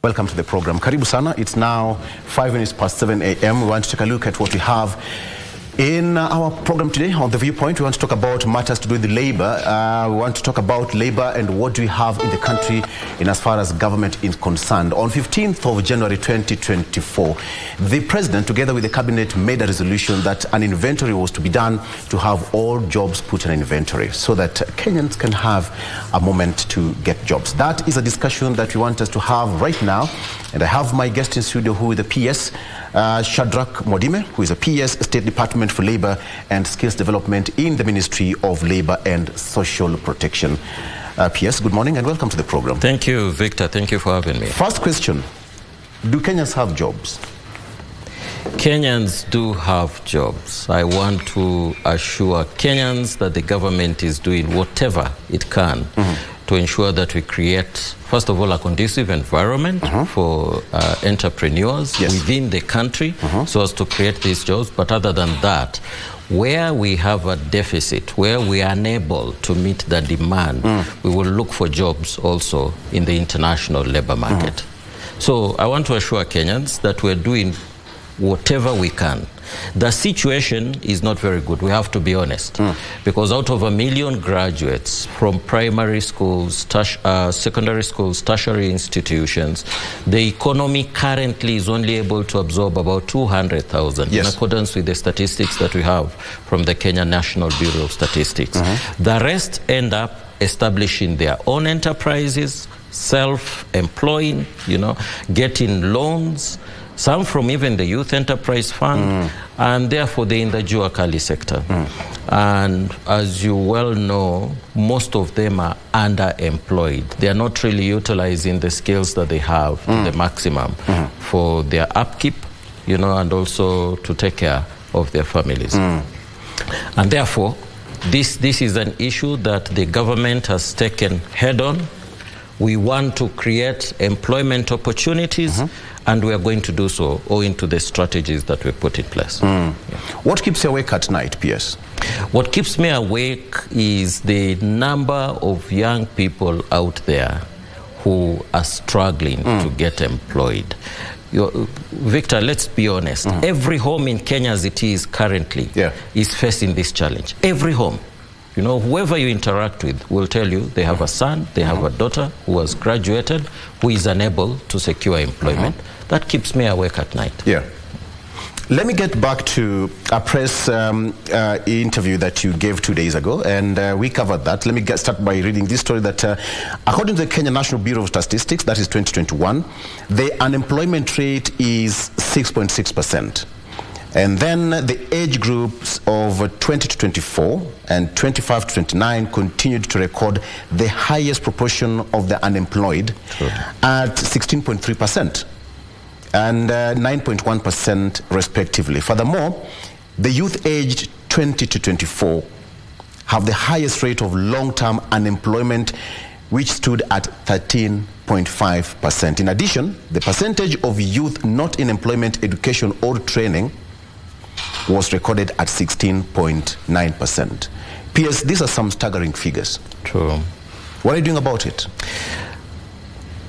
Welcome to the program. Karibu sana. It's now 5 minutes past 7 a.m. We want to take a look at what we have in our program today. On The Viewpoint, we want to talk about matters to do with the labor. We want to talk about labor and what do we have in the country in as far as government is concerned. On 15th of January 2024, the president, together with the cabinet, made a resolution that an inventory was to be done to have all jobs put in an inventory so that Kenyans can have a moment to get jobs. That is a discussion that we want us to have right now. And I have my guest in studio who is the PS, Shadrack Mwadime, who is a PS, State Department for Labor and Skills Development in the Ministry of Labor and Social Protection. PS, good morning and welcome to the program. Thank you, Victor. Thank you for having me. First question, do Kenyans have jobs? Kenyans do have jobs. I want to assure Kenyans that the government is doing whatever it can to ensure that we create, first of all, a conducive environment for entrepreneurs within the country so as to create these jobs. But other than that, where we have a deficit, where we are unable to meet the demand, we will look for jobs also in the international labor market. So I want to assure Kenyans that we're doing whatever we can. The situation is not very good, we have to be honest, because out of 1 million graduates from primary schools, secondary schools, tertiary institutions, the economy currently is only able to absorb about 200,000 in accordance with the statistics that we have from the Kenya National Bureau of Statistics. The rest end up establishing their own enterprises, self-employing, getting loans, some from even the Youth Enterprise Fund, and therefore they're in the Juakali sector. And as you well know, most of them are underemployed. They are not really utilizing the skills that they have to the maximum for their upkeep, and also to take care of their families. And therefore, this is an issue that the government has taken head on. We want to create employment opportunities, and we are going to do so owing to the strategies that we put in place. What keeps you awake at night, PS? What keeps me awake is the number of young people out there who are struggling to get employed. Victor, let's be honest. Every home in Kenya as it is currently is facing this challenge. Every home. Whoever you interact with will tell you they have a son, they have a daughter who has graduated, who is unable to secure employment. That keeps me awake at night. Let me get back to a press interview that you gave 2 days ago, and we covered that. Let me start by reading this story that according to the Kenya National Bureau of Statistics, that is 2021, the unemployment rate is 6.6%. And then the age groups of 20 to 24 and 25 to 29 continued to record the highest proportion of the unemployed at 16.3% and 9.1% respectively. Furthermore, the youth aged 20 to 24 have the highest rate of long-term unemployment, which stood at 13.5%. In addition, the percentage of youth not in employment, education, or training was recorded at 16.9%. PS, these are some staggering figures. True. What are you doing about it?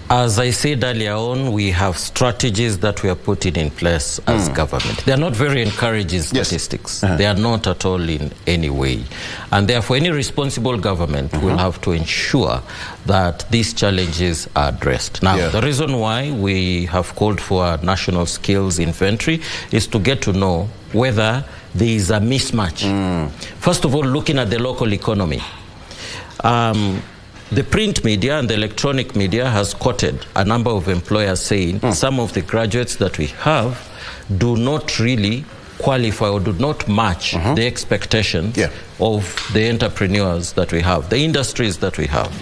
As I said earlier on, we have strategies that we are putting in place as government. They are not very encouraging statistics. They are not at all in any way. And therefore, any responsible government will have to ensure that these challenges are addressed. Now, the reason why we have called for a national skills inventory is to get to know whether there is a mismatch. First of all, looking at the local economy. The print media and the electronic media has quoted a number of employers saying some of the graduates that we have do not really qualify or do not match the expectations of the entrepreneurs that we have, the industries that we have.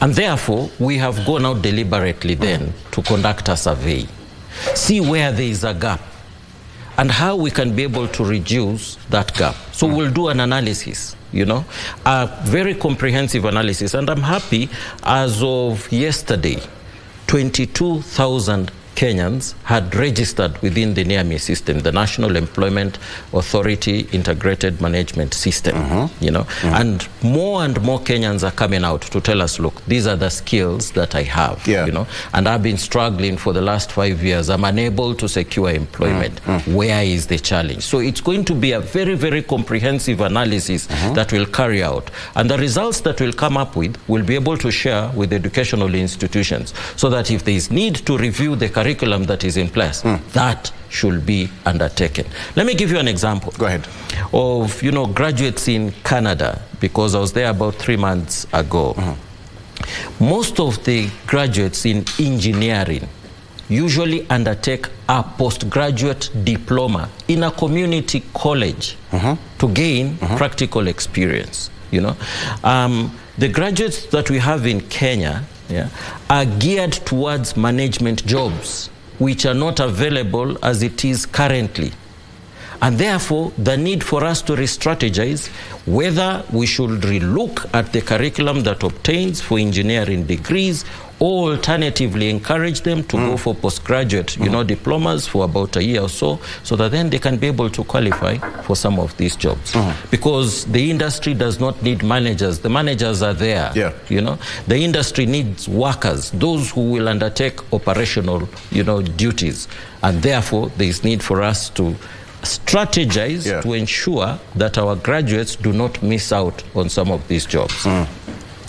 And therefore, we have gone out deliberately then to conduct a survey, see where there is a gap, and how we can be able to reduce that gap. So we'll do an analysis, a very comprehensive analysis. And I'm happy, as of yesterday, 22,000 Kenyans had registered within the NEAMI system, the National Employment Authority Integrated Management System, you know, and more Kenyans are coming out to tell us, look, these are the skills that I have, you know, and I've been struggling for the last 5 years. I'm unable to secure employment. Where is the challenge? So it's going to be a very, very comprehensive analysis that we'll carry out. And the results that we'll come up with, we'll be able to share with educational institutions so that if there is need to review the curriculum that is in place, that should be undertaken. Let me give you an example. Go ahead. Of, you know, graduates in Canada, because I was there about 3 months ago. Most of the graduates in engineering usually undertake a postgraduate diploma in a community college to gain practical experience, you know. The graduates that we have in Kenya are geared towards management jobs, which are not available as it is currently. And therefore, the need for us to re-strategize whether we should relook at the curriculum that obtains for engineering degrees, or alternatively encourage them to go for postgraduate, you know, diplomas for about a year or so that then they can be able to qualify for some of these jobs. Because the industry does not need managers. The managers are there, you know. The industry needs workers, those who will undertake operational, you know, duties. And therefore, there is need for us to strategize to ensure that our graduates do not miss out on some of these jobs.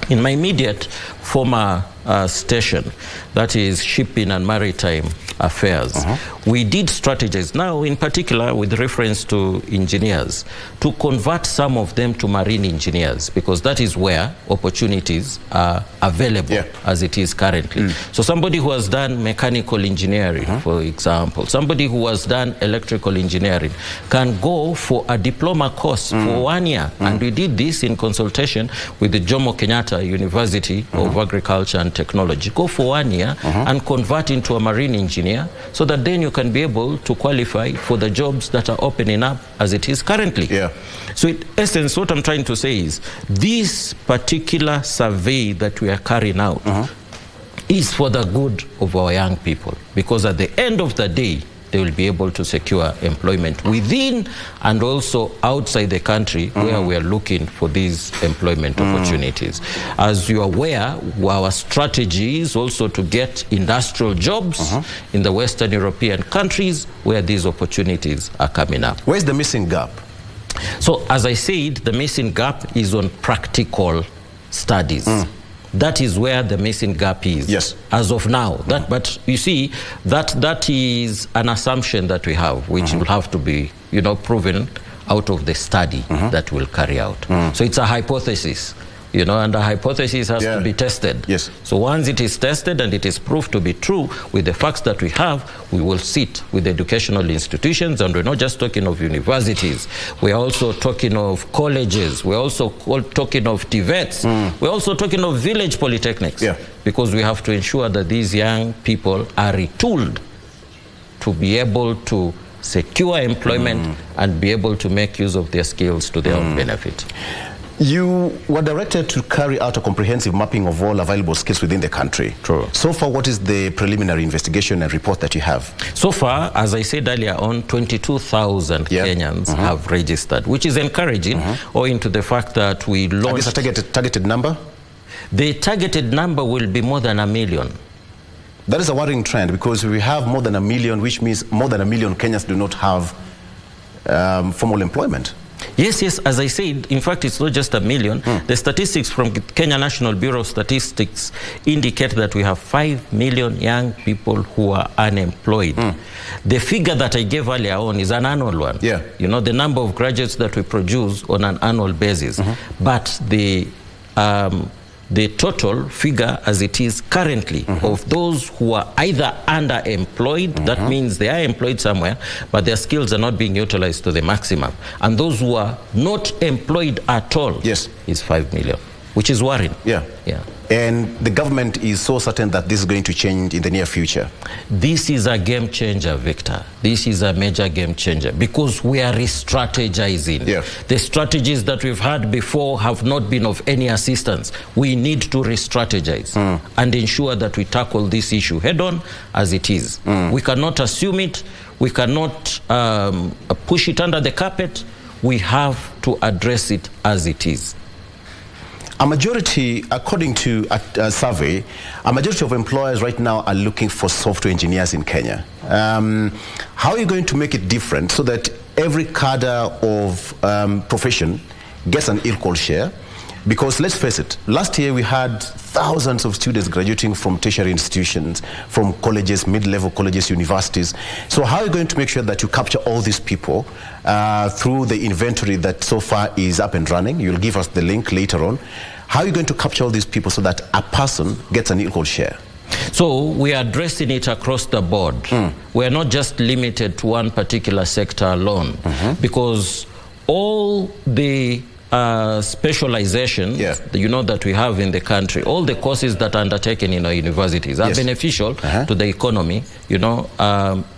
In my immediate former station, that is Shipping and Maritime Affairs, we did strategize, now in particular with reference to engineers, to convert some of them to marine engineers, because that is where opportunities are available as it is currently. So somebody who has done mechanical engineering, for example, somebody who has done electrical engineering can go for a diploma course for 1 year. And we did this in consultation with the Jomo Kenyatta University of Agriculture and Technology. Go for 1 year and convert into a marine engineer, so that then you can be able to qualify for the jobs that are opening up as it is currently. So in essence, what I'm trying to say is this particular survey that we are carrying out is for the good of our young people, because at the end of the day, they will be able to secure employment within and also outside the country where we are looking for these employment opportunities. As you are aware, our strategy is also to get industrial jobs in the Western European countries where these opportunities are coming up. Where's the missing gap? So, as I said, the missing gap is on practical studies. That is where the missing gap is, as of now. But you see, that is an assumption that we have, which will have to be, you know, proven out of the study that we'll carry out. So it's a hypothesis, you know, and a hypothesis has to be tested. So once it is tested and it is proved to be true with the facts that we have, we will sit with educational institutions, and we're not just talking of universities. We're also talking of colleges. We're also talking of TVETs. We're also talking of village polytechnics, because we have to ensure that these young people are retooled to be able to secure employment and be able to make use of their skills to their own benefit. You were directed to carry out a comprehensive mapping of all available skills within the country. So far, what is the preliminary investigation and report that you have? So far, as I said earlier on, 22,000 Kenyans have registered, which is encouraging, owing to the fact that we launched... And is a targeted number? The targeted number will be more than 1 million. That is a worrying trend, because we have more than 1 million, which means more than 1 million Kenyans do not have formal employment. Yes, as I said, in fact, it's not just 1 million. The statistics from Kenya National Bureau of Statistics indicate that we have 5 million young people who are unemployed. The figure that I gave earlier on is an annual one. You know, the number of graduates that we produce on an annual basis. But the total figure as it is currently of those who are either underemployed, that means they are employed somewhere, but their skills are not being utilized to the maximum, and those who are not employed at all is 5 million. which is worrying. Yeah. And the government is so certain that this is going to change in the near future. This is a game changer, Victor. This is a major game changer because we are re-strategizing. Yeah. The strategies that we've had before have not been of any assistance. We need to re-strategize and ensure that we tackle this issue head-on as it is. We cannot assume it. We cannot push it under the carpet. We have to address it as it is. A majority, according to a survey, a majority of employers right now are looking for software engineers in Kenya. How are you going to make it different so that every cadre of profession gets an equal share? Because let's face it, last year we had thousands of students graduating from tertiary institutions, from colleges, mid-level colleges, universities. So how are you going to make sure that you capture all these people through the inventory that so far is up and running? You'll give us the link later on. How are you going to capture all these people so that a person gets an equal share? So we are addressing it across the board. We are not just limited to one particular sector alone, because all the specialization, you know, that we have in the country, all the courses that are undertaken in our universities are beneficial to the economy, you know,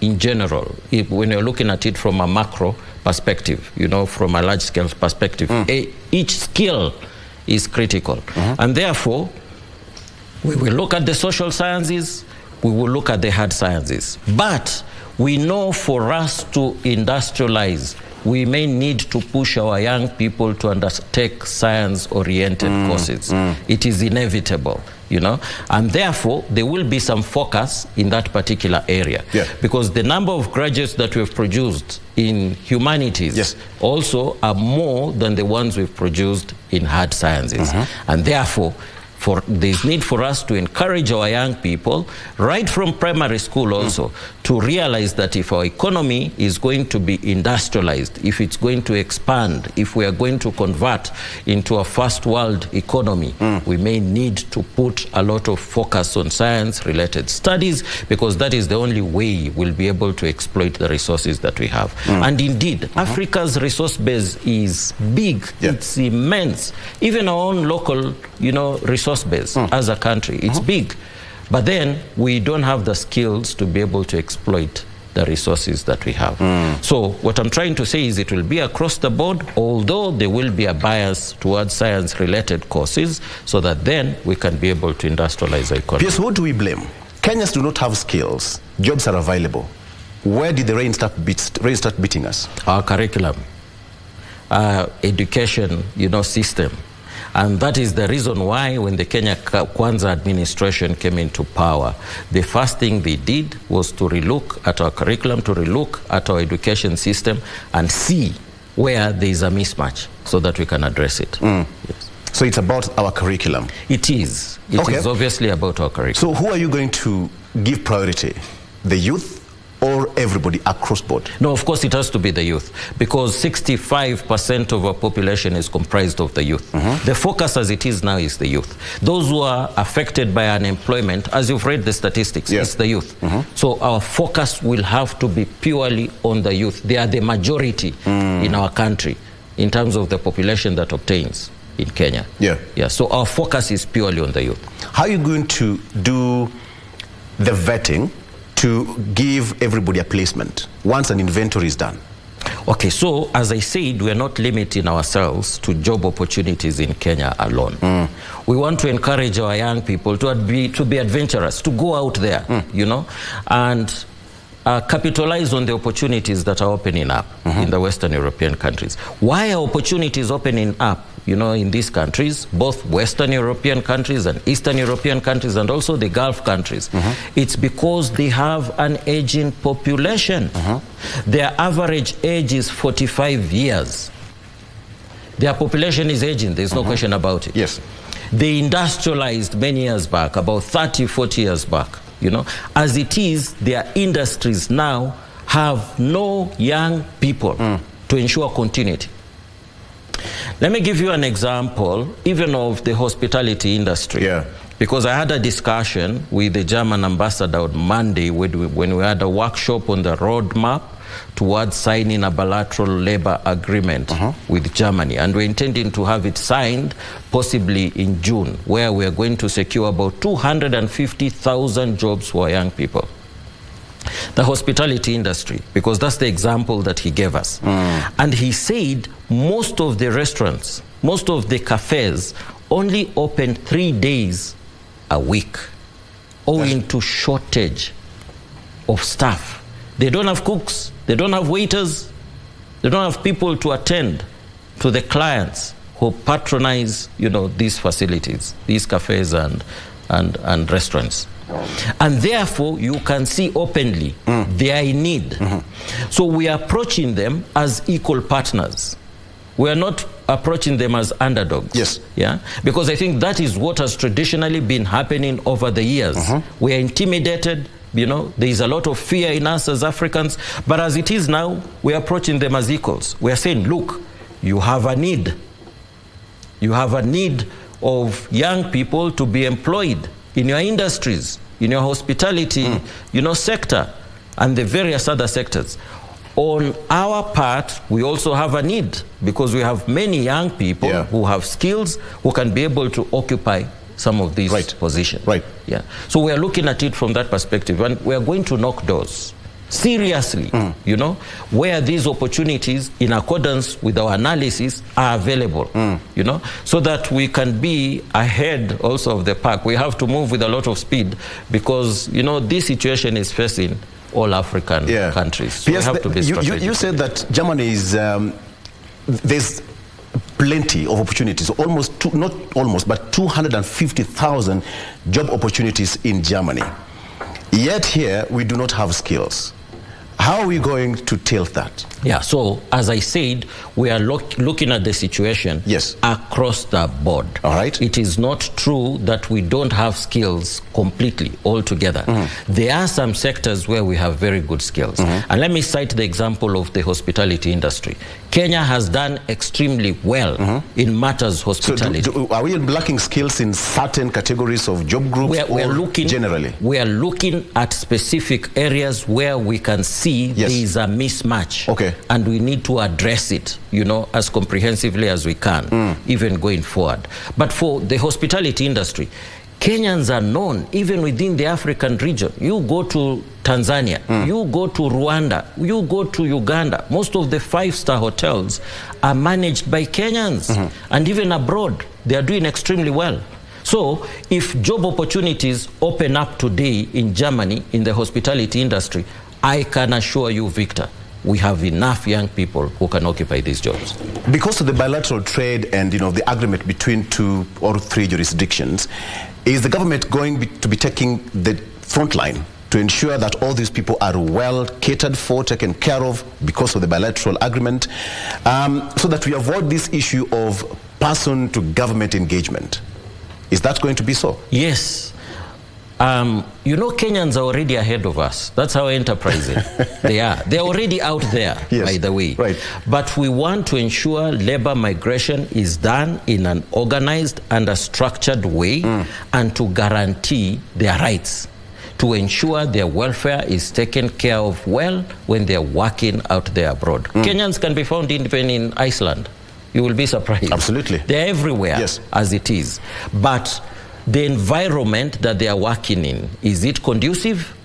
in general. When you're looking at it from a macro perspective, you know, from a large-scale perspective, each skill is critical. And therefore, we will look at the social sciences, we will look at the hard sciences. But we know for us to industrialize, we may need to push our young people to undertake science-oriented courses. It is inevitable, you know, and therefore there will be some focus in that particular area. Because the number of graduates that we've produced in humanities also are more than the ones we've produced in hard sciences. And therefore, there's need for us to encourage our young people, right from primary school also, to realize that if our economy is going to be industrialized, if it's going to expand, if we are going to convert into a first world economy, we may need to put a lot of focus on science-related studies, because that is the only way we'll be able to exploit the resources that we have. And indeed, Africa's resource base is big, it's immense. Even our own local, you know, resource base as a country, it's big, but then we don't have the skills to be able to exploit the resources that we have. So what I'm trying to say is it will be across the board, although there will be a bias towards science-related courses, so that then we can be able to industrialize the economy. Yes, what do we blame? Kenyans do not have skills. Jobs are available. Where did the rain start beating us? Our curriculum, education, you know, system. And that is the reason why when the Kenya Kwanza administration came into power, the first thing they did was to relook at our curriculum, to relook at our education system and see where there is a mismatch so that we can address it. So it's about our curriculum? It is. It is obviously about our curriculum. So who are you going to give priority? The youth or everybody across board? No, of course it has to be the youth, because 65% of our population is comprised of the youth. The focus as it is now is the youth. Those who are affected by unemployment, as you've read the statistics, it's the youth. So our focus will have to be purely on the youth. They are the majority in our country in terms of the population that obtains in Kenya. So our focus is purely on the youth. How are you going to do the vetting to give everybody a placement once an inventory is done? Okay, so as I said, we are not limiting ourselves to job opportunities in Kenya alone. We want to encourage our young people to be adventurous, to go out there, you know, and capitalize on the opportunities that are opening up in the Western European countries. Why are opportunities opening up, you know, in these countries, both Western European countries and Eastern European countries and also the Gulf countries? It's because they have an aging population. Their average age is 45 years. Their population is aging, there's no question about it. They industrialized many years back, about 30, 40 years back. You know, as it is, their industries now have no young people to ensure continuity. Let me give you an example, even of the hospitality industry. Because I had a discussion with the German ambassador on Monday when we had a workshop on the roadmap towards signing a bilateral labor agreement with Germany. And we're intending to have it signed possibly in June, where we are going to secure about 250,000 jobs for young people. The hospitality industry, because that's the example that he gave us. And he said most of the restaurants, most of the cafes only open 3 days a week, owing to shortage of staff. They don't have cooks, they don't have waiters, they don't have people to attend to the clients who patronize, you know, these facilities, these cafes and restaurants. And therefore, you can see openly they are in need. So we are approaching them as equal partners. We are not approaching them as underdogs. Yes. Yeah? Because I think that is what has traditionally been happening over the years. We are intimidated. You know, there is a lot of fear in us as Africans. But as it is now, we are approaching them as equals. We are saying, look, you have a need. You have a need of young people to be employed in your industries, in your hospitality, you know, sector, and the various other sectors. On our part, we also have a need, because we have many young people who have skills, who can be able to occupy some of these positions. Yeah. So we are looking at it from that perspective, and we are going to knock doors seriously, you know, where these opportunities, in accordance with our analysis, are available, you know, so that we can be ahead also of the pack. We have to move with a lot of speed, because, you know, this situation is facing all African countries. So we have to be strategic. You said that Germany is, there's plenty of opportunities, not almost, but 250,000 job opportunities in Germany. Yet here, we do not have skills. How are we going to tilt that? Yeah, so as I said, we are looking at the situation across the board. All right. It is not true that we don't have skills completely, altogether. There are some sectors where we have very good skills. And let me cite the example of the hospitality industry. Kenya has done extremely well in matters hospitality. So are we lacking skills in certain categories of job groups, generally? We are looking at specific areas where we can see there is a mismatch. And we need to address it, you know, as comprehensively as we can, even going forward. But for the hospitality industry, Kenyans are known even within the African region. You go to Tanzania, you go to Rwanda, you go to Uganda, most of the 5-star hotels are managed by Kenyans. And even abroad, they are doing extremely well. So if job opportunities open up today in Germany, in the hospitality industry, I can assure you, Victor, we have enough young people who can occupy these jobs. Because of the bilateral trade and, you know, the agreement between 2 or 3 jurisdictions, is the government going to be taking the front line to ensure that all these people are well catered for, taken care of because of the bilateral agreement, so that we avoid this issue of person-to-government engagement? Is that going to be so? Yes. You know, Kenyans are already ahead of us. That's how enterprising they are. They're already out there, by the way. But we want to ensure labor migration is done in an organized and a structured way, and to guarantee their rights, to ensure their welfare is taken care of well when they're working out there abroad. Kenyans can be found even in Iceland. You will be surprised. Absolutely. They're everywhere as it is. But the environment that they are working in, is it conducive?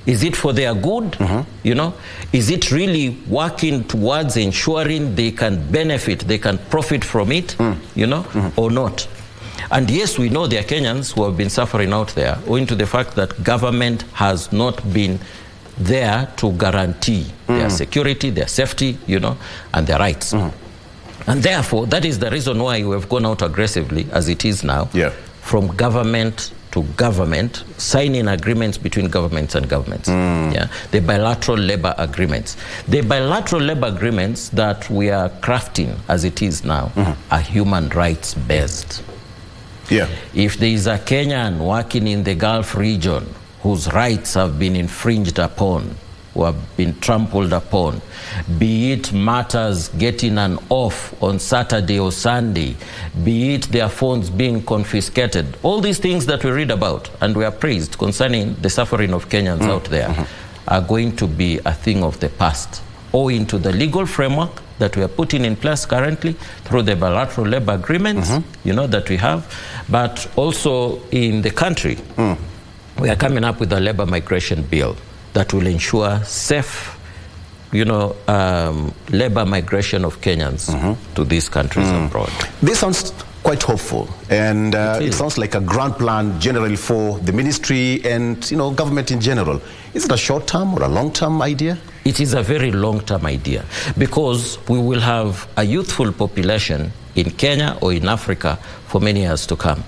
Is it for their good? You know, is it really working towards ensuring they can benefit, they can profit from it, you know, or not? And yes, we know there are Kenyans who have been suffering out there, owing to the fact that government has not been there to guarantee their security, their safety, you know, and their rights. And therefore, that is the reason why we have gone out aggressively, as it is now, from government to government, signing agreements between governments and governments. The bilateral labor agreements. The bilateral labor agreements that we are crafting, as it is now, are human rights based. If there is a Kenyan working in the Gulf region whose rights have been infringed upon, who have been trampled upon, be it matters getting an off on Saturday or Sunday, be it their phones being confiscated, all these things that we read about and we are praised concerning the suffering of Kenyans out there are going to be a thing of the past owing to the legal framework that we are putting in place currently through the bilateral labor agreements, you know, that we have, but also in the country. We are coming up with a labor migration bill that will ensure safe, you know, labor migration of Kenyans to these countries abroad. This sounds quite hopeful, and it sounds like a grand plan generally for the ministry and, you know, government in general. Is it a short-term or a long-term idea? It is a very long-term idea, because we will have a youthful population in Kenya or in Africa for many years to come.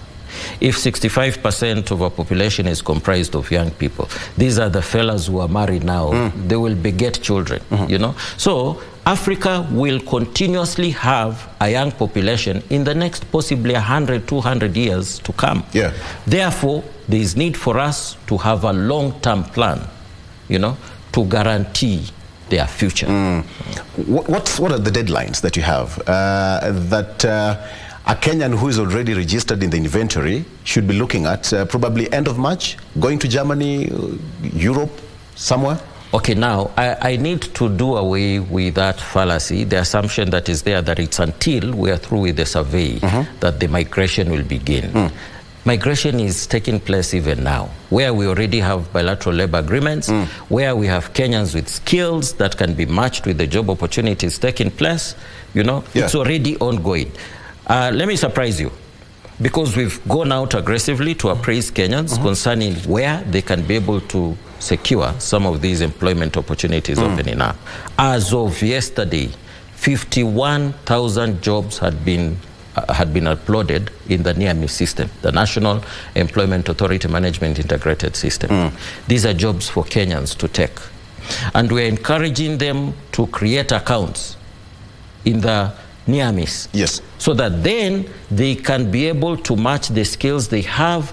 If 65% of our population is comprised of young people, these are the fellas who are married now, they will beget children, you know. So Africa will continuously have a young population in the next possibly 100, 200 years to come. Therefore, there is need for us to have a long-term plan, you know, to guarantee their future. What are the deadlines that you have a Kenyan who is already registered in the inventory should be looking at? Probably end of March, going to Germany, Europe, somewhere? Okay, now, I need to do away with that fallacy, the assumption that is there that it's until we are through with the survey that the migration will begin. Migration is taking place even now, where we already have bilateral labor agreements, where we have Kenyans with skills that can be matched with the job opportunities taking place. You know, it's already ongoing. Let me surprise you, because we've gone out aggressively to appraise Kenyans concerning where they can be able to secure some of these employment opportunities opening up. As of yesterday, 51,000 jobs had been uploaded in the NIAMI system, the National Employment Authority Management Integrated System. These are jobs for Kenyans to take. And we're encouraging them to create accounts in the NIAMIs. So that then they can be able to match the skills they have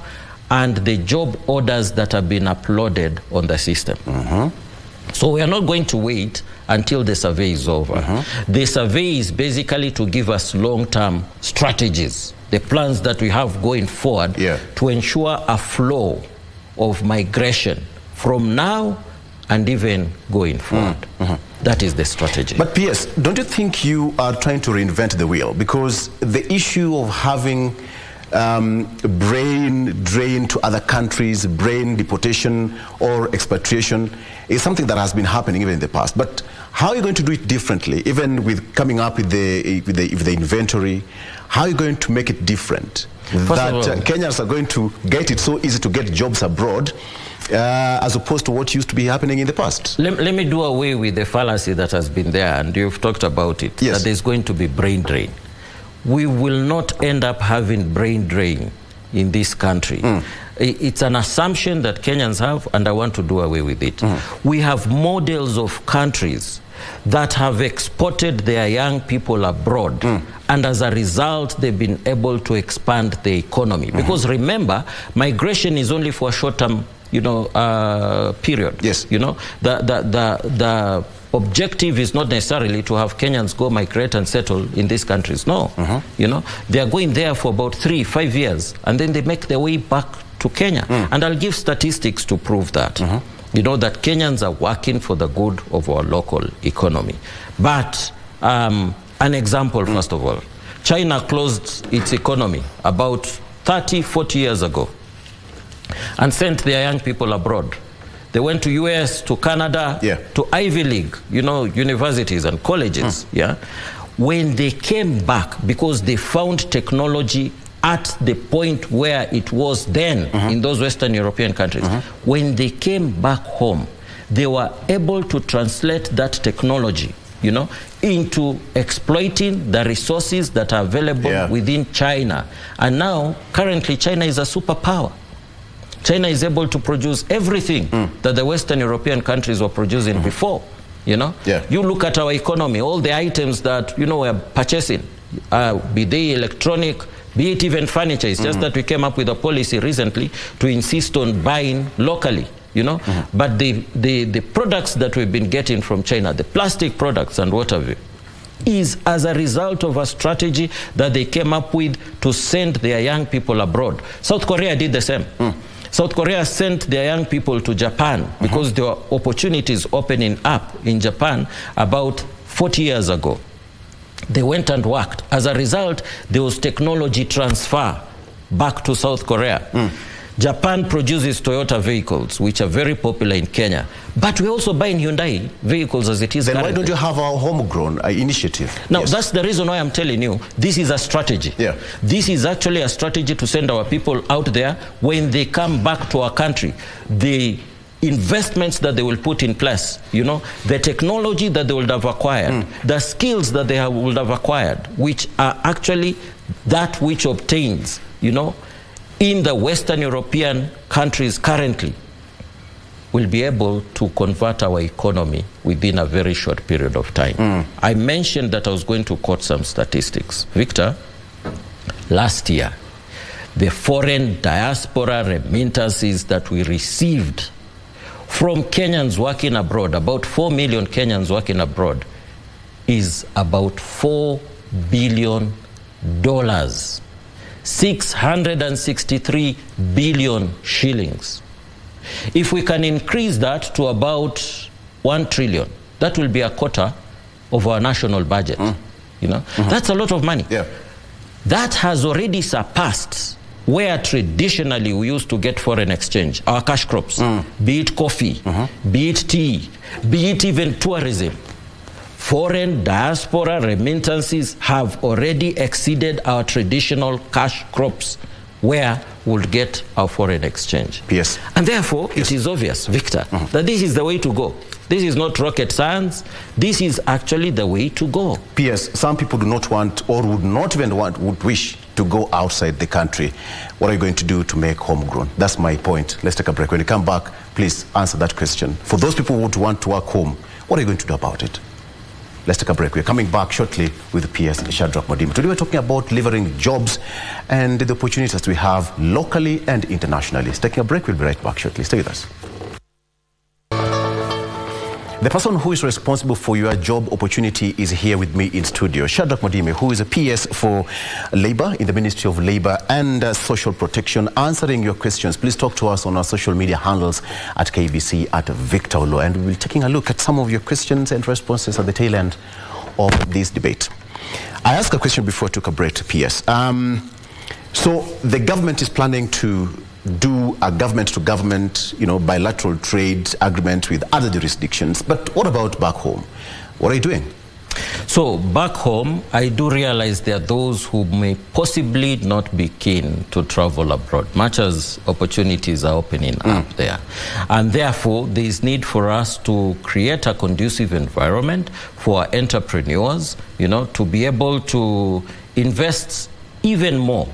and the job orders that have been uploaded on the system. So we are not going to wait until the survey is over. The survey is basically to give us long-term strategies, the plans that we have going forward to ensure a flow of migration from now and even going forward. That is the strategy. But PS, don't you think you are trying to reinvent the wheel? Because the issue of having brain drain to other countries, brain deportation or expatriation is something that has been happening even in the past. But how are you going to do it differently, even with coming up with the inventory? How are you going to make it different? That Kenyans are going to get it so easy to get jobs abroad, as opposed to what used to be happening in the past? Let me do away with the fallacy that has been there, and you've talked about it, that there's going to be brain drain. We will not end up having brain drain in this country. It's an assumption that Kenyans have, and I want to do away with it. We have models of countries that have exported their young people abroad, and as a result, they've been able to expand the economy. Because remember, migration is only for a short-term, you know, period. You know, the objective is not necessarily to have Kenyans go migrate and settle in these countries. No, you know, they are going there for about 3-5 years, and then they make their way back to Kenya. And I'll give statistics to prove that. You know, that Kenyans are working for the good of our local economy. But an example, first of all, China closed its economy about 30-40 years ago and sent their young people abroad. They went to US, to Canada, to Ivy League, you know, universities and colleges. When they came back, because they found technology at the point where it was then in those Western European countries, when they came back home, they were able to translate that technology, you know, into exploiting the resources that are available within China. And now, currently, China is a superpower. China is able to produce everything that the Western European countries were producing before, you know. You look at our economy, all the items that, you know, we're purchasing, be they electronic, be it even furniture. It's just that we came up with a policy recently to insist on buying locally, you know. But the products that we've been getting from China, the plastic products and whatever, is as a result of a strategy that they came up with to send their young people abroad. South Korea did the same. South Korea sent their young people to Japan because there were opportunities opening up in Japan about 40 years ago. They went and worked. As a result, there was technology transfer back to South Korea. Japan produces Toyota vehicles, which are very popular in Kenya. But we're also buying Hyundai vehicles as it is Then currently. why don't you have a homegrown initiative? Now, that's the reason why I'm telling you, this is a strategy. Yeah. This is actually a strategy to send our people out there. When they come back to our country, the investments that they will put in place, you know, the technology that they would have acquired, the skills that they would have acquired, which are actually that which obtains, you know, in the Western European countries currently, will be able to convert our economy within a very short period of time. I mentioned that I was going to quote some statistics. Victor, last year, the foreign diaspora remittances that we received from Kenyans working abroad, about 4 million Kenyans working abroad, is about $4 billion. 663 billion shillings. If we can increase that to about 1 trillion, that will be a quarter of our national budget. You know, that's a lot of money. Yeah. That has already surpassed where traditionally we used to get foreign exchange, our cash crops, be it coffee, be it tea, be it even tourism. Foreign diaspora remittances have already exceeded our traditional cash crops where we'll get our foreign exchange. Yes. And therefore, it is obvious, Victor, that this is the way to go. This is not rocket science. This is actually the way to go. P.S. Some people do not want, or would not even want, would wish to go outside the country. What are you going to do to make homegrown? That's my point. Let's take a break. When you come back, please answer that question. For those people who would want to work home, what are you going to do about it? Let's take a break. We're coming back shortly with PS Shadrack Mwadime. Today we're talking about delivering jobs and the opportunities that we have locally and internationally. Let's take a break. We'll be right back shortly. Stay with us. The person who is responsible for your job opportunity is here with me in studio. Shadrack Mwadime, who is a PS for Labour in the Ministry of Labour and Social Protection, answering your questions. Please talk to us on our social media handles at KBC, at Victor Oloo, and we'll be taking a look at some of your questions and responses at the tail end of this debate. I asked a question before I took a break, PS. So the government is planning to do a government-to-government, you know, bilateral trade agreement with other jurisdictions. But what about back home? What are you doing? So back home, I do realize there are those who may possibly not be keen to travel abroad, much as opportunities are opening up there. And therefore, there is need for us to create a conducive environment for our entrepreneurs, you know, to be able to invest even more.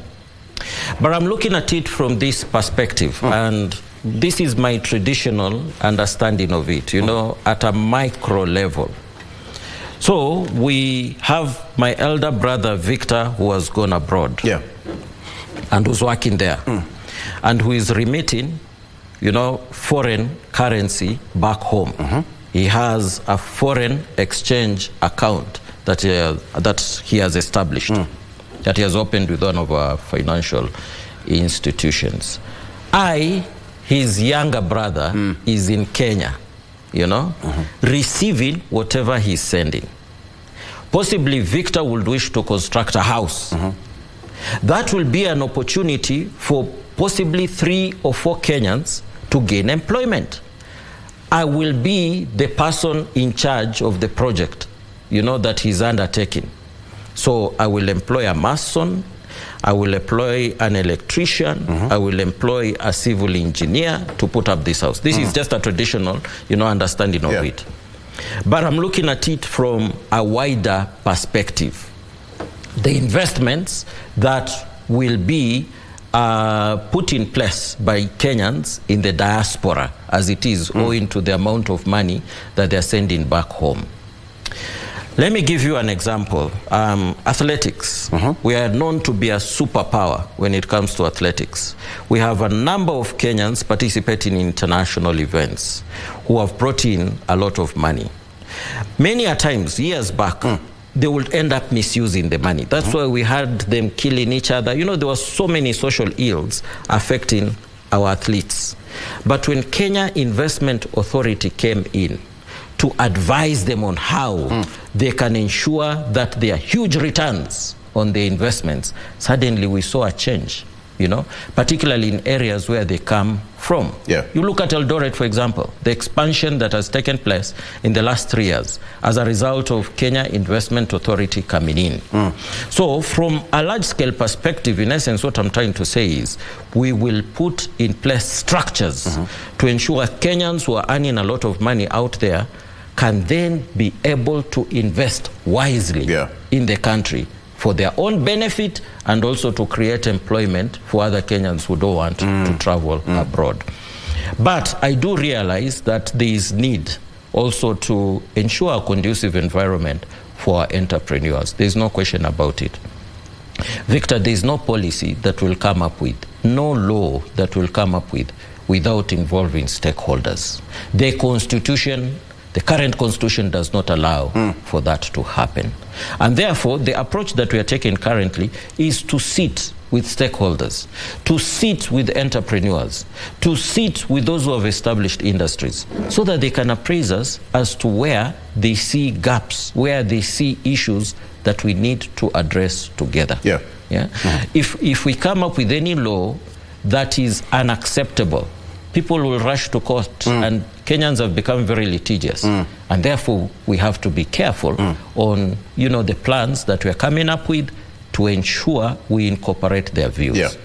But I'm looking at it from this perspective, and this is my traditional understanding of it, you know, at a micro level. So we have my elder brother, Victor, who has gone abroad and who's working there and who is remitting, you know, foreign currency back home. He has a foreign exchange account that he has established. That he has opened with one of our financial institutions. His younger brother, is in Kenya, you know, receiving whatever he's sending. Possibly Victor would wish to construct a house. That will be an opportunity for possibly 3 or 4 Kenyans to gain employment. I will be the person in charge of the project, you know, that he's undertaking. So I will employ a mason, I will employ an electrician, I will employ a civil engineer to put up this house. This is just a traditional, you know, understanding of it. But I'm looking at it from a wider perspective. The investments that will be put in place by Kenyans in the diaspora, as it is, owing to the amount of money that they're sending back home. Let me give you an example. Athletics. We are known to be a superpower when it comes to athletics. We have a number of Kenyans participating in international events who have brought in a lot of money. Many a times, years back, they would end up misusing the money. That's why we had them killing each other. You know, there were so many social ills affecting our athletes. But when Kenya Investment Authority came in to advise them on how they can ensure that there are huge returns on their investments, suddenly we saw a change, you know, particularly in areas where they come from. Yeah. You look at Eldoret, for example, the expansion that has taken place in the last 3 years as a result of Kenya Investment Authority coming in. So from a large-scale perspective, in essence, what I'm trying to say is we will put in place structures to ensure Kenyans who are earning a lot of money out there can then be able to invest wisely in the country for their own benefit and also to create employment for other Kenyans who don't want to travel abroad. But I do realize that there is need also to ensure a conducive environment for our entrepreneurs. There's no question about it. Victor, there's no policy that will come up with, no law that will come up with without involving stakeholders. The Constitution, the current Constitution does not allow for that to happen. And therefore, the approach that we are taking currently is to sit with stakeholders, to sit with entrepreneurs, to sit with those who have established industries, so that they can appraise us as to where they see gaps, where they see issues that we need to address together. If we come up with any law that is unacceptable, people will rush to court, and Kenyans have become very litigious. And therefore, we have to be careful on, you know, the plans that we're coming up with to ensure we incorporate their views.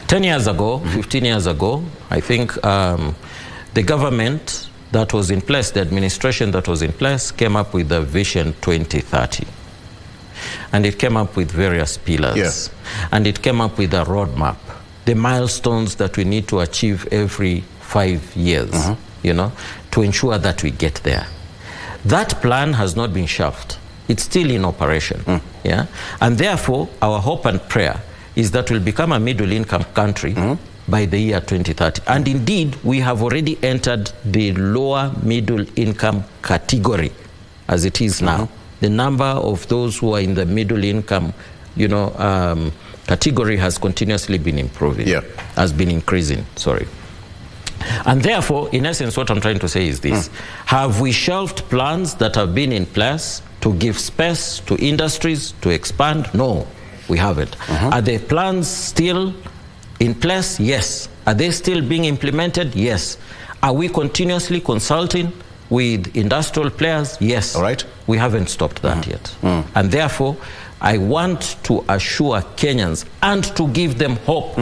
10 years ago, 15 years ago, I think the government that was in place, the administration that was in place, came up with the Vision 2030. And it came up with various pillars. And it came up with a roadmap, the milestones that we need to achieve every 5 years, you know, to ensure that we get there. That plan has not been shelved. It's still in operation. And therefore, our hope and prayer is that we'll become a middle-income country by the year 2030. And indeed, we have already entered the lower middle-income category as it is now. The number of those who are in the middle-income, you know, category has continuously been improving, has been increasing, sorry. And therefore, in essence, what I'm trying to say is this. Have we shelved plans that have been in place to give space to industries to expand? No, we haven't. Are the plans still in place? Yes. Are they still being implemented? Yes. Are we continuously consulting with industrial players? Yes. All right. We haven't stopped that yet. And therefore, I want to assure Kenyans and to give them hope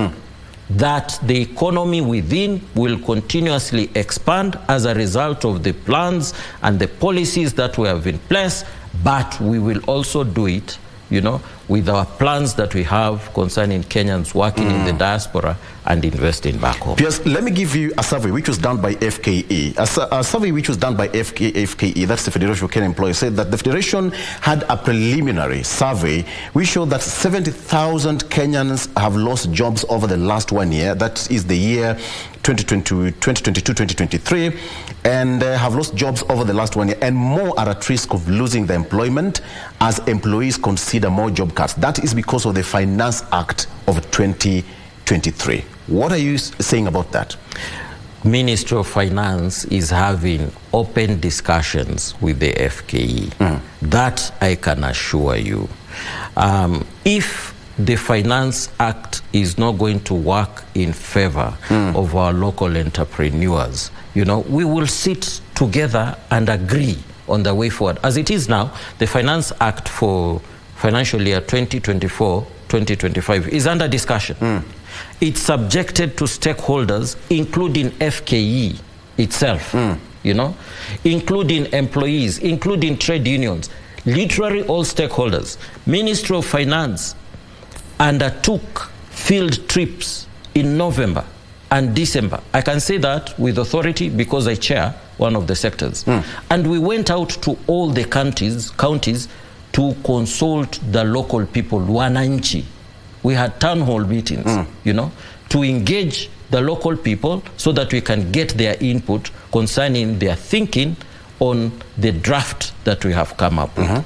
that the economy within will continuously expand as a result of the plans and the policies that we have in place, but we will also do it, you know, with our plans that we have concerning Kenyans working in the diaspora and investing back home. Yes, let me give you a survey which was done by FKE. A survey which was done by FKE, that's the Federation of Kenyan Employees, said that the Federation had a preliminary survey which showed that 70,000 Kenyans have lost jobs over the last 1 year. That is the year 2022-2023, and have lost jobs over the last 1 year, and more are at risk of losing their employment as employees consider more job cuts. That is because of the Finance Act of 2023. What are you saying about that? Ministry of Finance is having open discussions with the FKE. That I can assure you. If the Finance Act is not going to work in favor of our local entrepreneurs, you know, we will sit together and agree on the way forward. As it is now, the Finance Act for financial year 2024-2025 is under discussion. It's subjected to stakeholders, including FKE itself, you know, including employees, including trade unions, literally all stakeholders. Ministry of Finance undertook field trips in November and December. I can say that with authority because I chair one of the sectors. And we went out to all the counties to consult the local people, wananchi. We had town hall meetings, you know, to engage the local people so that we can get their input concerning their thinking on the draft that we have come up with.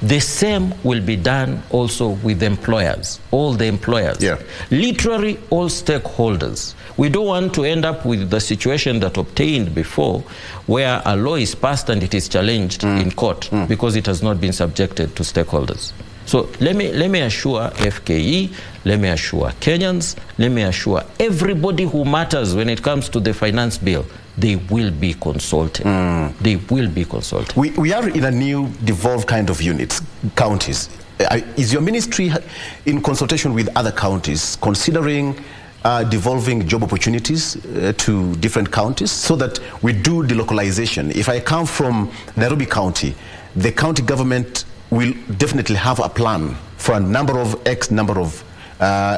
The same will be done also with employers, all the employers. Yeah. Literally all stakeholders. We don't want to end up with the situation that obtained before, where a law is passed and it is challenged in court because it has not been subjected to stakeholders. So let me assure FKE, let me assure Kenyans, let me assure everybody who matters when it comes to the finance bill, they will be consulted. They will be consulted. We are in a new devolved kind of units, counties. Is your ministry in consultation with other counties considering devolving job opportunities to different counties so that we do delocalization? If I come from Nairobi County, the county government will definitely have a plan for a number of X number of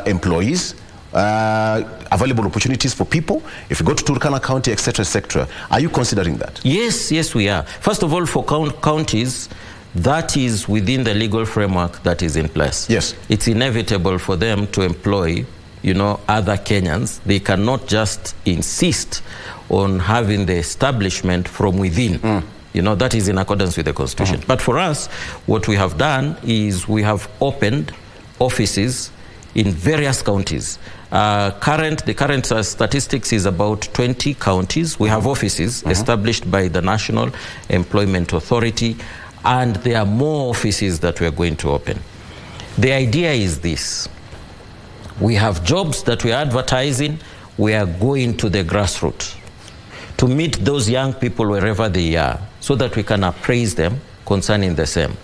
employees, available opportunities for people. If you go to Turkana County, etc., etc., are you considering that? Yes, yes, we are. First of all, for counties, that is within the legal framework that is in place. Yes. It's inevitable for them to employ, you know, other Kenyans. They cannot just insist on having the establishment from within. You know, that is in accordance with the Constitution. But for us, what we have done is we have opened offices in various counties. The current statistics is about 20 counties. We have offices established by the National Employment Authority, and there are more offices that we are going to open. The idea is this. We have jobs that we are advertising. We are going to the grassroots to meet those young people wherever they are, so that we can appraise them concerning the same,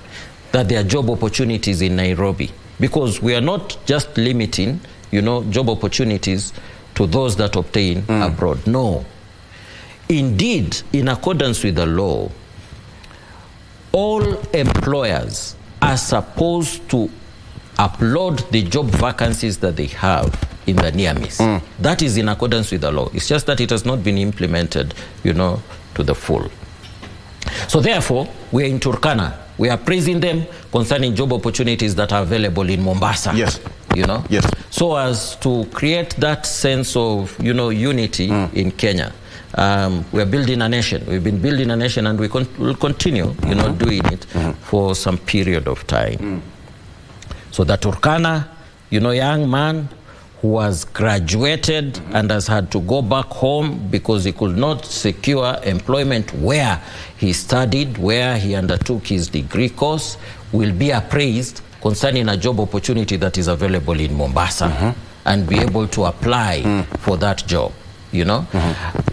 that there are job opportunities in Nairobi. Because we are not just limiting, you know, job opportunities to those that obtain abroad. No. Indeed, in accordance with the law, all employers are supposed to upload the job vacancies that they have in the near-miss. That is in accordance with the law. It's just that it has not been implemented, you know, to the full. So therefore, we are in Turkana. We are praising them concerning job opportunities that are available in Mombasa. Yes. You know? Yes. So as to create that sense of, you know, unity in Kenya. We are building a nation. We've been building a nation, and we will continue, you know, doing it for some period of time. So the Turkana, you know, young man who has graduated and has had to go back home because he could not secure employment where he studied, where he undertook his degree course, will be appraised concerning a job opportunity that is available in Mombasa and be able to apply for that job, you know.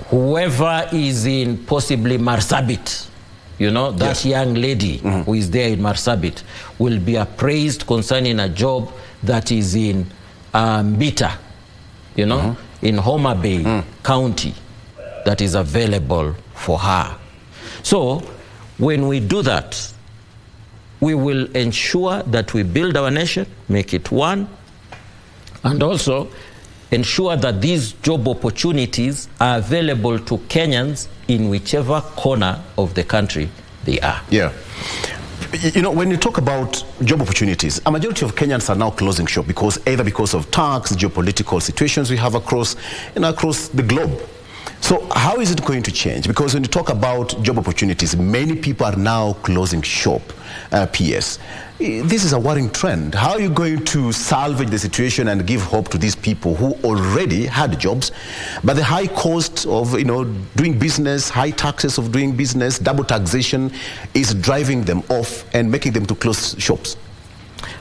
Whoever is in possibly Marsabit, you know, that young lady who is there in Marsabit will be appraised concerning a job that is in Mbita, you know, in Homa Bay County, that is available for her. So when we do that, we will ensure that we build our nation, make it one, and also ensure that these job opportunities are available to Kenyans in whichever corner of the country they are. Yeah. You know, when you talk about job opportunities, a majority of Kenyans are now closing shop either because of tax, geopolitical situations we have across the globe. So how is it going to change? Because when you talk about job opportunities, many people are now closing shop, PS. This is a worrying trend. How are you going to salvage the situation and give hope to these people who already had jobs, but the high cost of, you know, doing business, high taxes of doing business, double taxation is driving them off and making them to close shops?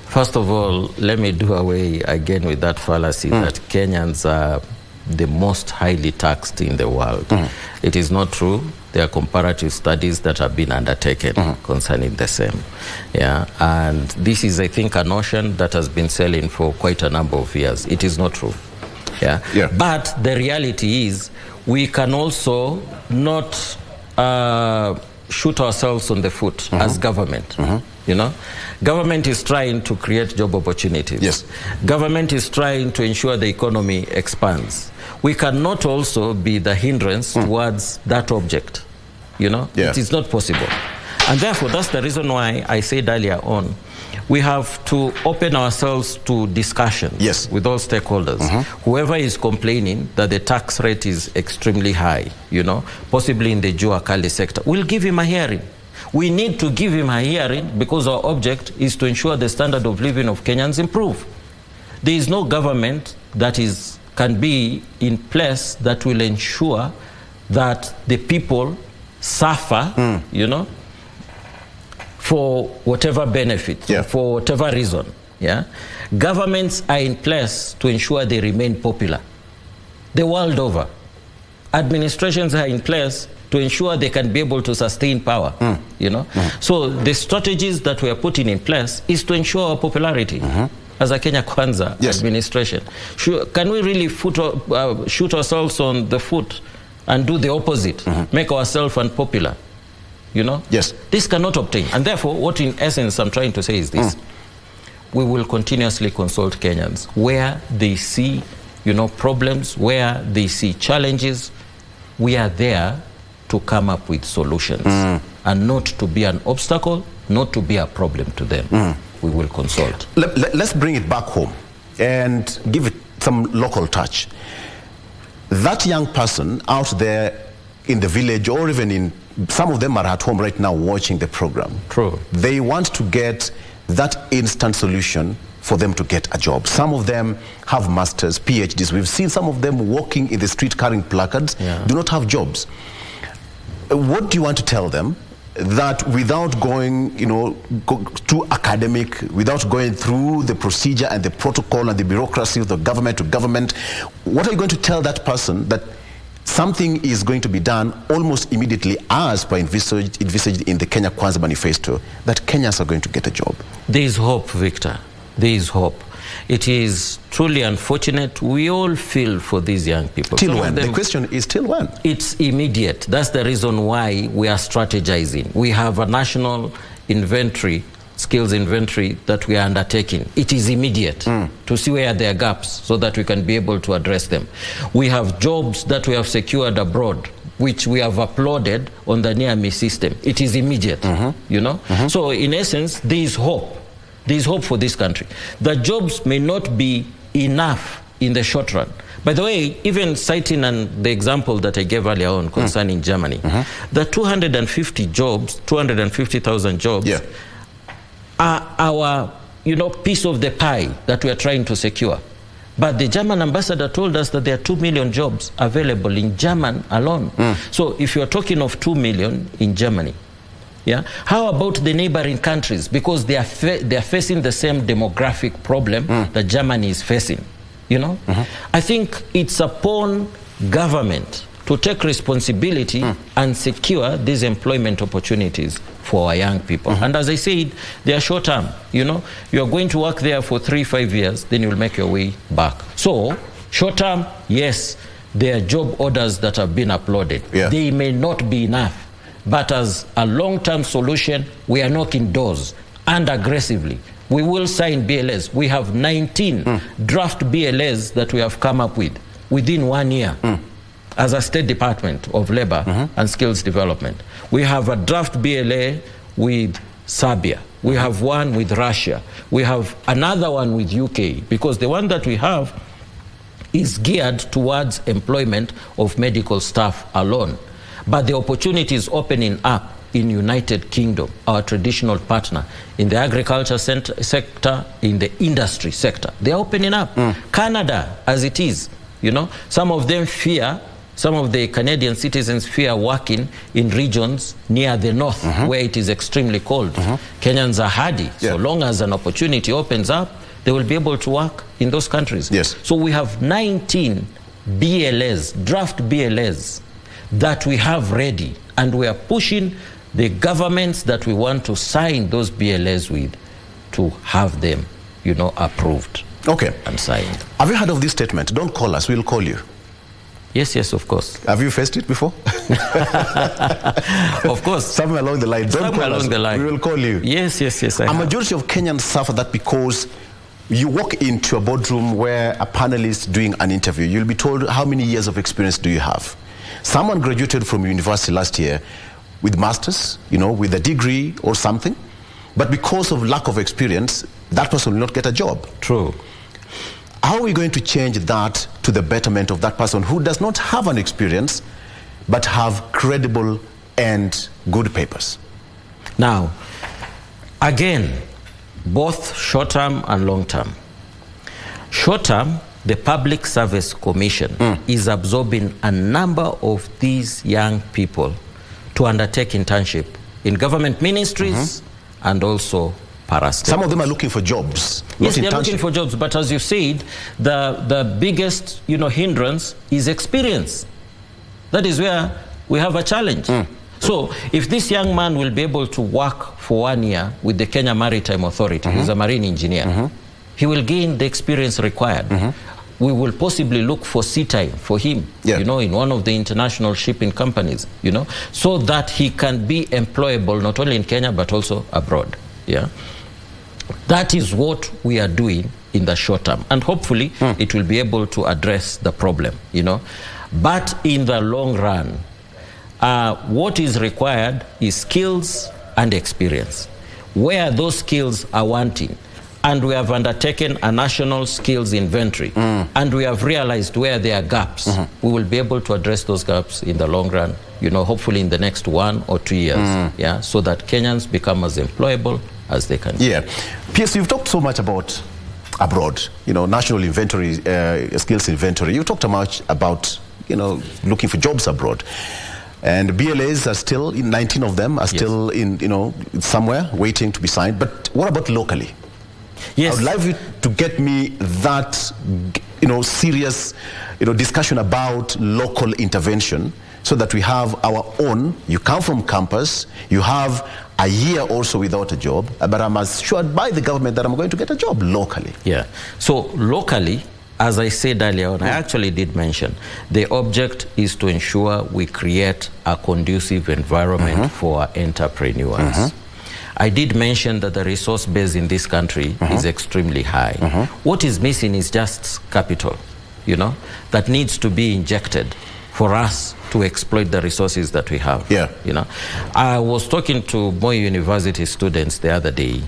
First of all, let me do away again with that fallacy that Kenyans are the most highly taxed in the world. It is not true. There are comparative studies that have been undertaken concerning the same. Yeah, and this is, I think, a notion that has been selling for quite a number of years. It is not true. Yeah. But the reality is we can also not shoot ourselves on the foot as government. You know, government is trying to create job opportunities. Yes. Government is trying to ensure the economy expands. We cannot also be the hindrance towards that object. You know, it is not possible. And therefore, that's the reason why I said earlier on, we have to open ourselves to discussions with all stakeholders. Whoever is complaining that the tax rate is extremely high, you know, possibly in the Jua Kali sector, we'll give him a hearing We need to give him a hearing because our object is to ensure the standard of living of Kenyans improve. There is no government that can be in place that will ensure that the people suffer, you know, for whatever benefit, for whatever reason. Yeah, governments are in place to ensure they remain popular. The world over, administrations are in place to ensure they can be able to sustain power. You know, so the strategies that we are putting in place is to ensure our popularity. As a Kenya Kwanza administration, can we really shoot ourselves on the foot and do the opposite, make ourselves unpopular? You know, this cannot obtain. And therefore, what in essence I'm trying to say is this: we will continuously consult Kenyans where they see, you know, problems, where they see challenges. We are there to come up with solutions and not to be an obstacle, not to be a problem to them. We will consult. Let's bring it back home and give it some local touch. That young person out there in the village, or even in, some of them are at home right now watching the program. True. They want to get that instant solution for them to get a job. Some of them have masters, PhDs. We've seen some of them walking in the street carrying placards, do not have jobs. What do you want to tell them? That without going, you know, too academic, without going through the procedure and the protocol and the bureaucracy of the government to government, what are you going to tell that person that something is going to be done almost immediately, as per envisaged in the Kenya Kwanza manifesto, that Kenyans are going to get a job? There is hope, Victor. There is hope. It is truly unfortunate. We all feel for these young people. Till when? The question is till when? It's immediate. That's the reason why we are strategizing. We have a national inventory, skills inventory, that we are undertaking. It is immediate to see where there are gaps so that we can be able to address them. We have jobs that we have secured abroad, which we have uploaded on the near-me system. It is immediate, you know? So in essence, there is hope. There is hope for this country. The jobs may not be enough in the short run. By the way, even citing the example that I gave earlier on concerning Germany, the 250 jobs, 250,000 jobs are our, you know, piece of the pie that we are trying to secure. But the German ambassador told us that there are 2 million jobs available in Germany alone. So if you're talking of 2 million in Germany, how about the neighboring countries? Because they are facing the same demographic problem that Germany is facing. You know, I think it's upon government to take responsibility and secure these employment opportunities for our young people. And as I said, they are short term. You know, you are going to work there for 3-5 years, then you'll make your way back. So short term, yes, there are job orders that have been uploaded. They may not be enough. But as a long-term solution, we are knocking doors, and aggressively. We will sign BLS. We have 19 draft BLS that we have come up with within 1 year as a State Department of Labor and Skills Development. We have a draft BLA with Serbia. We have one with Russia. We have another one with UK, because the one that we have is geared towards employment of medical staff alone. But the opportunity is opening up in United Kingdom, our traditional partner, in the agriculture sector, in the industry sector. They're opening up. Canada, as it is, you know, some of them fear, some of the Canadian citizens fear working in regions near the north where it is extremely cold. Kenyans are hardy. So long as an opportunity opens up, they will be able to work in those countries. So we have 19 BLS, draft BLS, that we have ready, and we are pushing the governments that we want to sign those BLS with to have them, you know, approved and signed. Have you heard of this statement? Don't call us, we'll call you. Yes, of course. Have you faced it before? Of course. Somewhere along the line. Don't call us, we will call you. Yes, a majority of Kenyans suffer that because you walk into a boardroom where a panelist doing an interview, you'll be told, how many years of experience do you have? Someone graduated from university last year with masters, you know, with a degree or something, but because of lack of experience, that person will not get a job. True. How are we going to change that to the betterment of that person who does not have an experience but have credible and good papers? Now, again, both short-term and long-term. Short-term, the Public Service Commission is absorbing a number of these young people to undertake internship in government ministries and also parastate. Some of them are looking for jobs. Yes, they're looking for jobs, but as you said, the biggest hindrance is experience. That is where we have a challenge. So if this young man will be able to work for 1 year with the Kenya Maritime Authority, he's a marine engineer, he will gain the experience required. We will possibly look for sea time for him, in one of the international shipping companies, so that he can be employable not only in Kenya but also abroad. That is what we are doing in the short term, and hopefully it will be able to address the problem, But in the long run, what is required is skills and experience. Where those skills are wanting, and we have undertaken a national skills inventory, and we have realized where there are gaps, we will be able to address those gaps in the long run, hopefully in the next 1 or 2 years, so that Kenyans become as employable as they can. PS, you've talked so much about abroad, national inventory, skills inventory. You talked much about, looking for jobs abroad. And BLAs are still, 19 of them are still in, somewhere waiting to be signed. But what about locally? Yes. I would like you to get me that, serious, discussion about local intervention, so that we have our own. You come from campus, you have a year also without a job, but I'm assured by the government that I'm going to get a job locally. So locally, as I said earlier on, I actually did mention, the object is to ensure we create a conducive environment for entrepreneurs. I did mention that the resource base in this country is extremely high. What is missing is just capital, that needs to be injected for us to exploit the resources that we have. I was talking to Moi University students the other day,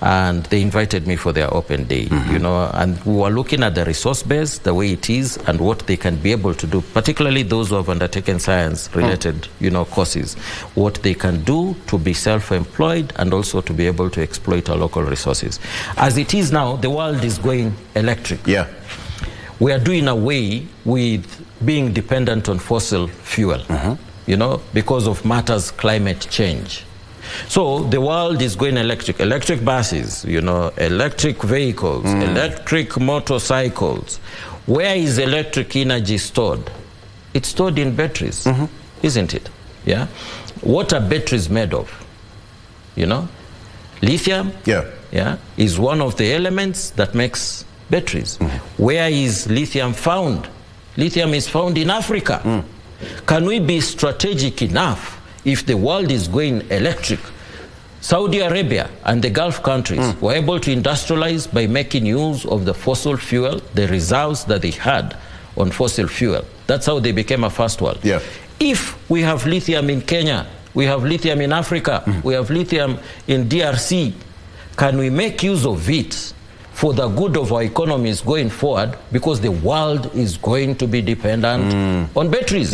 and they invited me for their open day, and we were looking at the resource base, the way it is, and what they can be able to do, particularly those who have undertaken science-related, courses, what they can do to be self-employed and also to be able to exploit our local resources. As it is now, the world is going electric. We are doing away with being dependent on fossil fuel, because of matters climate change. So the world is going electric. Electric buses, electric vehicles, electric motorcycles. Where is electric energy stored? It's stored in batteries, isn't it? What are batteries made of? Lithium is one of the elements that makes batteries. Where is lithium found? Lithium is found in Africa. Can we be strategic enough, if the world is going electric? Saudi Arabia and the Gulf countries were able to industrialize by making use of the fossil fuel, the reserves that they had on fossil fuel. That's how they became a first world. If we have lithium in Kenya, we have lithium in Africa, we have lithium in DRC, can we make use of it for the good of our economies going forward, because the world is going to be dependent on batteries?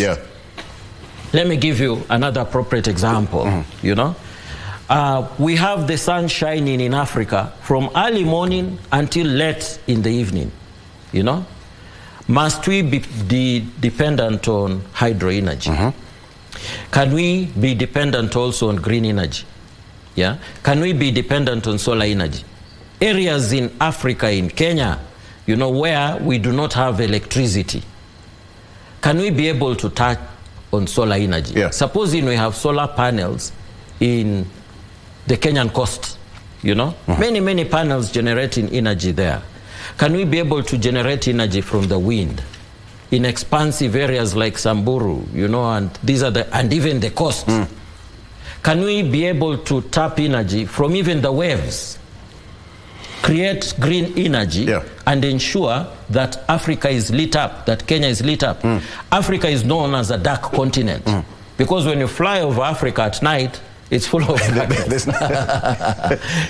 Let me give you another appropriate example. We have the sun shining in Africa from early morning until late in the evening. Must we be dependent on hydro energy? Can we be dependent also on green energy? Can we be dependent on solar energy? Areas in Africa, in Kenya, where we do not have electricity, can we be able to touch on solar energy? Supposing we have solar panels in the Kenyan coast, many panels generating energy there. Can we be able to generate energy from the wind in expansive areas like Samburu, and these are and even the coast? Can we be able to tap energy from even the waves, create green energy, and ensure that Africa is lit up, that Kenya is lit up? Africa is known as a dark continent, because when you fly over Africa at night, it's full of dragons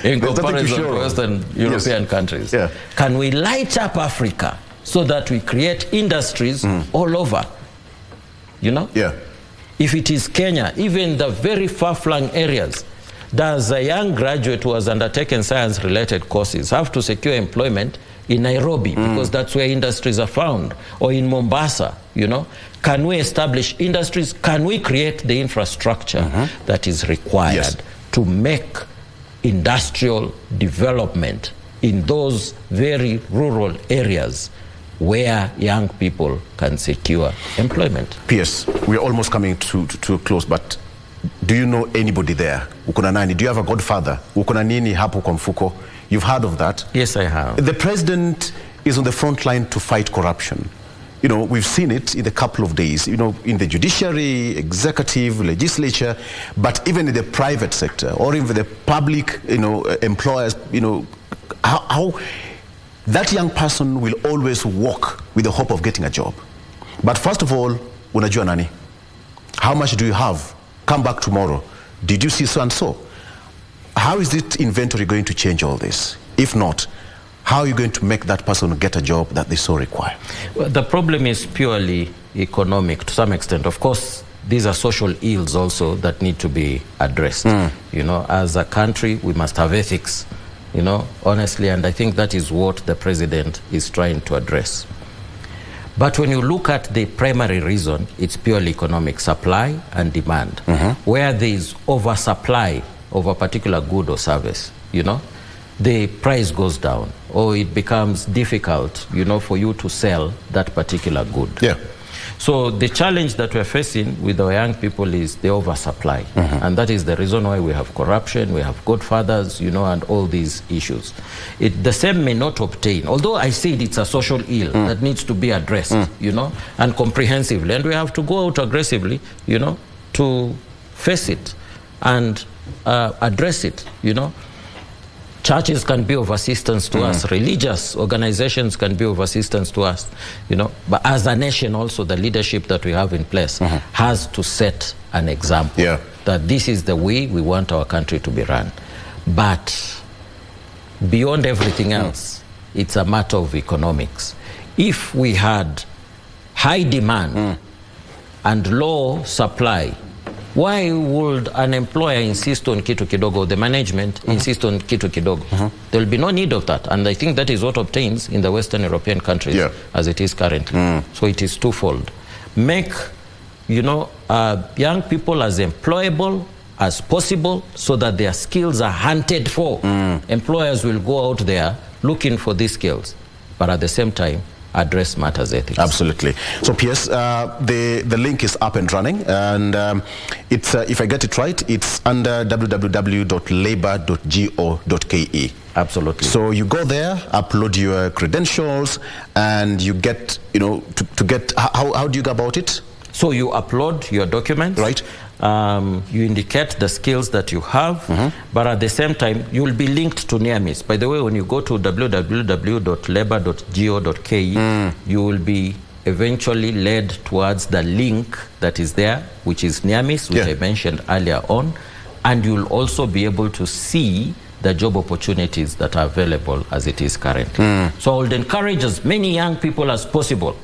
in comparison to Western European countries. Can we light up Africa so that we create industries all over? If it is Kenya, even the very far-flung areas, Does a young graduate who has undertaken science-related courses have to secure employment in Nairobi because that's where industries are found, or in Mombasa, you know? Can we establish industries? Can we create the infrastructure that is required to make industrial development in those very rural areas where young people can secure employment? P.S., we're almost coming to a close, but do you know anybody there? Ukuna nani? Do you have a godfather? Ukuna nini hapo kwa mfuko? You've heard of that? Yes, I have. The president is on the front line to fight corruption. You know, we've seen it in a couple of days, you know, in the judiciary, executive, legislature, but even in the private sector or even the public, you know, employers, you know, how that young person will always walk with the hope of getting a job. But first of all, unajua nani? How much do you have? Come back tomorrow. Did you see so and so? How is it inventory going to change all this? If not, how are you going to make that person get a job that they so require? Well, the problem is purely economic to some extent. Of course, these are social ills also that need to be addressed. You know, as a country, we must have ethics, you know, honestly, and I think that is what the president is trying to address. But when you look at the primary reason, it's purely economic, supply and demand. Where there is oversupply of a particular good or service, you know, the price goes down, or it becomes difficult, you know, for you to sell that particular good. Yeah. So the challenge that we're facing with our young people is the oversupply. And that is the reason why we have corruption, we have godfathers, you know, and all these issues. The same may not obtain, although I said it's a social ill that needs to be addressed, you know, and comprehensively. And we have to go out aggressively, you know, to face it and address it, you know. Churches can be of assistance to us. Religious organizations can be of assistance to us, you know. But as a nation also, the leadership that we have in place has to set an example that this is the way we want our country to be run. But beyond everything else, it's a matter of economics. If we had high demand and low supply, why would an employer insist on kitu kidogo, the management insist on kitu kidogo? There will be no need of that. And I think that is what obtains in the Western European countries as it is currently. So it is twofold. Make, you know, young people as employable as possible so that their skills are hunted for. Employers will go out there looking for these skills, but at the same time, address matters ethics. Absolutely. So PS, the link is up and running, and it's if I get it right, it's under www.labor.go.ke. Absolutely. So you go there, upload your credentials, and you get, you know, to get, how do you go about it? So you upload your documents. Right. You indicate the skills that you have, but at the same time, you will be linked to NEAMIS. By the way, when you go to www.labor.go.ke, you will be eventually led towards the link that is there, which is NEAMIS, which I mentioned earlier on, and you'll also be able to see the job opportunities that are available as it is currently. So I would encourage as many young people as possible,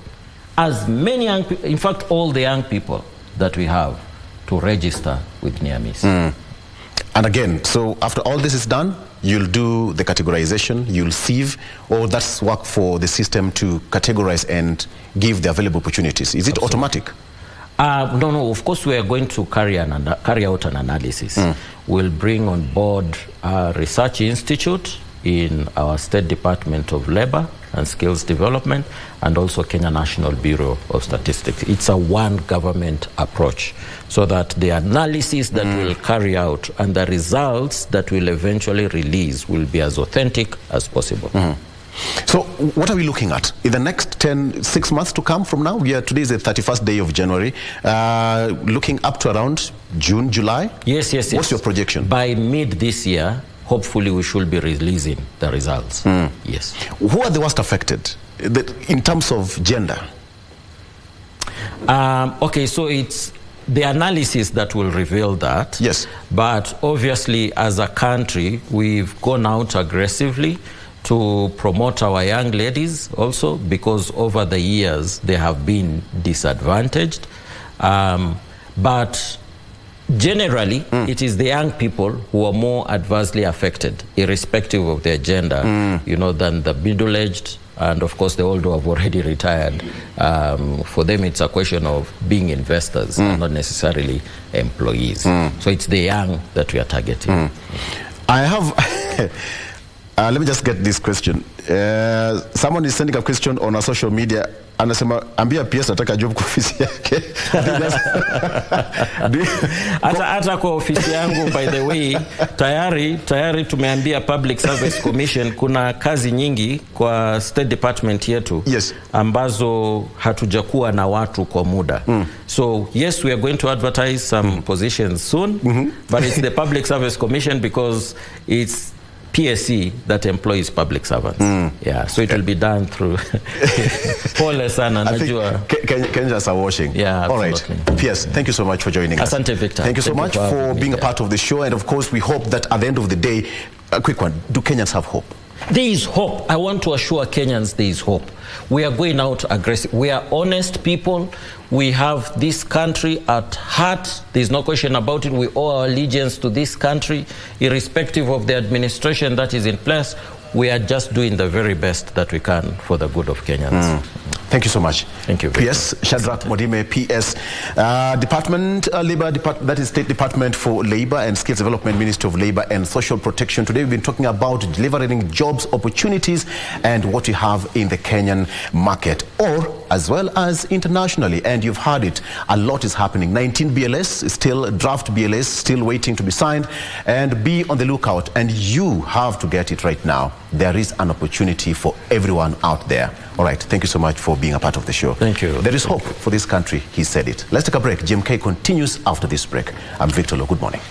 in fact, all the young people that we have, to register with NEAMIS. And again, so after all this is done, you'll do the categorization, you'll sieve, or that's work for the system to categorize and give the available opportunities. Is it automatic? No, of course we are going to carry out an analysis. We'll bring on board a research institute in our State Department of Labor and Skills Development, and also Kenya National Bureau of Statistics. It's a one government approach, so that the analysis that we'll carry out and the results that we'll eventually release will be as authentic as possible. So what are we looking at in the next 6 months to come from now? Today is the 31st day of January. Looking up to around June, July? Yes. What's your projection? By mid this year, hopefully we should be releasing the results. Yes. Who are the worst affected in terms of gender? Okay, so it's the analysis that will reveal that. Yes. But obviously, as a country, we've gone out aggressively to promote our young ladies also, because over the years they have been disadvantaged. But Generally, it is the young people who are more adversely affected, irrespective of their gender, you know, than the middle-aged and, of course, the old who have already retired. For them, it's a question of being investors and not necessarily employees. So it's the young that we are targeting. I have... let me just get this question. Someone is sending a question on our social media. Anasema ambia PS nataka job kwa ofisi yake. Hata kwa ofisi yangu, by the way, tayari tumeambia Public Service Commission kuna kazi nyingi kwa State Department yetu, yes, ambazo hatujakuwa na watu kwa muda. So yes, we are going to advertise some positions soon, but it's the Public Service Commission because it's PSC that employs public servants. Yeah, so it will be done through Pole sana najua. Kenyans are watching. Yeah, all right. PS, thank you so much for joining us. Asante, Victor. Thank you so much for being a part of the show, and of course we hope that at the end of the day, a quick one, do Kenyans have hope? There is hope. I want to assure Kenyans there is hope. We are going out aggressive. We are honest people. We have this country at heart. There's no question about it. We owe our allegiance to this country, irrespective of the administration that is in place. We are just doing the very best that we can for the good of Kenyans. Thank you so much. Thank you. PS, Shadrack Mwadime, PS, Department, Labor, that is State Department for Labor and Skills Development, Ministry of Labor and Social Protection. Today we've been talking about delivering jobs, opportunities, and what we have in the Kenyan market, or as well as internationally. And you've heard it, a lot is happening. 19 BLS is still, draft BLS, still waiting to be signed, and be on the lookout. And you have to get it right now. There is an opportunity for everyone out there. All right, thank you so much for being a part of the show. Thank you. There is hope for this country, he said it. Let's take a break. GMK continues after this break. I'm Victor Oloo. Good morning.